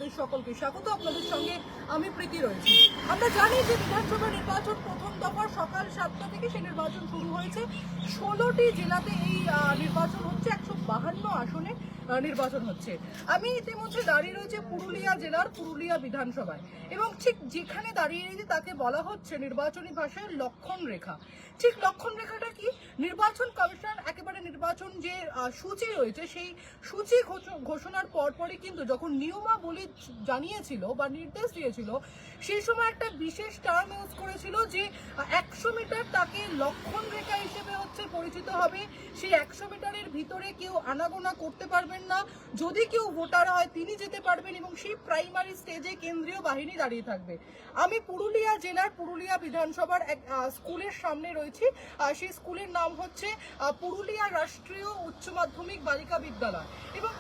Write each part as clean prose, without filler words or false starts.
আপনাদের সকলকে স্বাগত। আপনাদের সঙ্গে আমি প্রীতি রয়েছি। আমরা জানি যে বিধানসভা নির্বাচন প্রথম দফার সকাল 7টা থেকে সেই নির্বাচন শুরু হয়েছে। 16টি জেলাতে এই নির্বাচন হচ্ছে, 152 আসনে নির্বাচন হচ্ছে। আমি ইতিমধ্যে দাঁড়িয়ে রয়েছে পুরুলিয়া জেলার পুরুলিয়া বিধানসভায়, এবং ঠিক যেখানে দাঁড়িয়ে রয়েছে তাকে বলা হচ্ছে নির্বাচনী ভাষায় লক্ষণ রেখা। ঠিক লক্ষণ রেখাটা কি? নির্বাচন কমিশন একেবারে নির্বাচন যে সূচি রয়েছে সেই সূচি ঘোষণার পরপরই কিন্তু যখন নিয়মাবলী জানিয়েছিল বা নির্দেশ দিয়েছিল, সেই সময় একটা বিশেষ টার্ম ইউজ করেছিল যে 100 মিটার তাকে লক্ষণ রেখা হিসেবে হচ্ছে পরিচিত হবে। সেই 100 মিটারের ভিতরে কেউ আনাগোনা করতে পারবেন না, যদি কেউ ভোটার হয় তিনি যেতে পারবেন, এবং সেই প্রাইমারি স্টেজে কেন্দ্রীয় বাহিনী দাঁড়িয়ে থাকবে। আমি পুরুলিয়া জেলার পুরুলিয়া বিধানসভার এক স্কুলের সামনে রয়েছি। সেই স্কুলের নাম হচ্ছে পুরুলিয়া রাষ্ট্রীয় উচ্চ মাধ্যমিক বালিকা বিদ্যালয়, এবং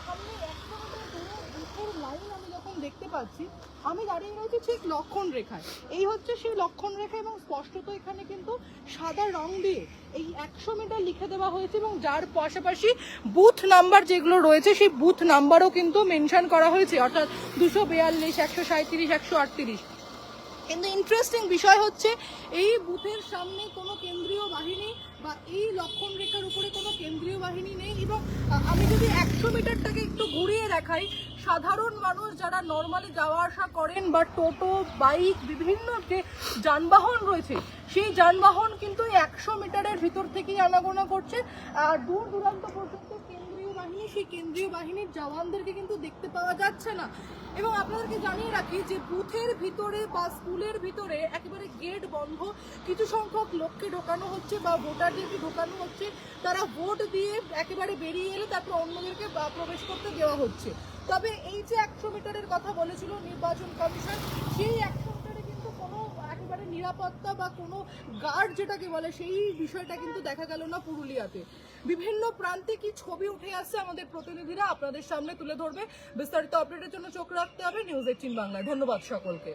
সামনে 100 মিটার দূরে বুথের লাইন আমি যখন দেখতে পাচ্ছি, আমি দাঁড়িয়ে রয়েছি ঠিক লক্ষণ রেখায়। এই হচ্ছে সেই লক্ষণ রেখা, এবং স্পষ্টত এখানে কিন্তু সাদা রং দিয়ে এই 100 মিটার লিখে দেওয়া হয়েছে, এবং যার পাশাপাশি বুথ নাম্বার যেগুলো রয়েছে সেই বুথ নাম্বারও কিন্তু মেনশন করা হয়েছে, অর্থাৎ 242, 137, 138। কিন্তু ইন্টারেস্টিং বিষয় হচ্ছে এই বুথের সামনে কোনো কেন্দ্রীয় বাহিনী বা এই লক্ষণ রেখার উপরে কোনো কেন্দ্রীয় বাহিনী নেই। এবং আমি যদি 100 মিটারটাকে একটু ঘুরিয়ে দেখাই, সাধারণ মানুষ যারা নর্মালি যাওয়া আসা করেন বা টোটো, বাইক, বিভিন্ন যে যানবাহন রয়েছে সেই যানবাহন কিন্তু 100 মিটারের ভিতর থেকেই আনাগোনা করছে। দূর দূরান্ত পর্যন্ত কেন্দ্রীয় বাহিনী, সেই কেন্দ্রীয় বাহিনীর জওয়ানদেরকে কিন্তু দেখতে পাওয়া যাচ্ছে না। এবং আপনাদেরকে জানিয়ে রাখি যে বুথের ভিতরে বা স্কুলের ভিতরে একেবারে গেট বন্ধ, কিছু সংখ্যক লোককে ঢোকানো হচ্ছে বা ভোটারদেরকে ঢোকানো হচ্ছে। তারা ভোট দিয়ে একেবারে বেরিয়ে এলে তারপর অন্যদেরকে প্রবেশ করতে দেওয়া হচ্ছে। তবে এই যে 100 মিটারের কথা বলেছিল নির্বাচন কমিশন, সেই 100 মিটারে কিন্তু কোনো একেবারে নিরাপত্তা বা কোনো গার্ড যেটাকে বলে সেই বিষয়টা কিন্তু দেখা গেল না পুরুলিয়াতে। বিভিন্ন প্রান্তে কি ছবি উঠে আসছে আমাদের প্রতিনিধিরা আপনাদের সামনে তুলে ধরবে। বিস্তারিত আপডেটের জন্য চোখ রাখতে হবে নিউজ 18 বাংলায়। ধন্যবাদ সকলকে।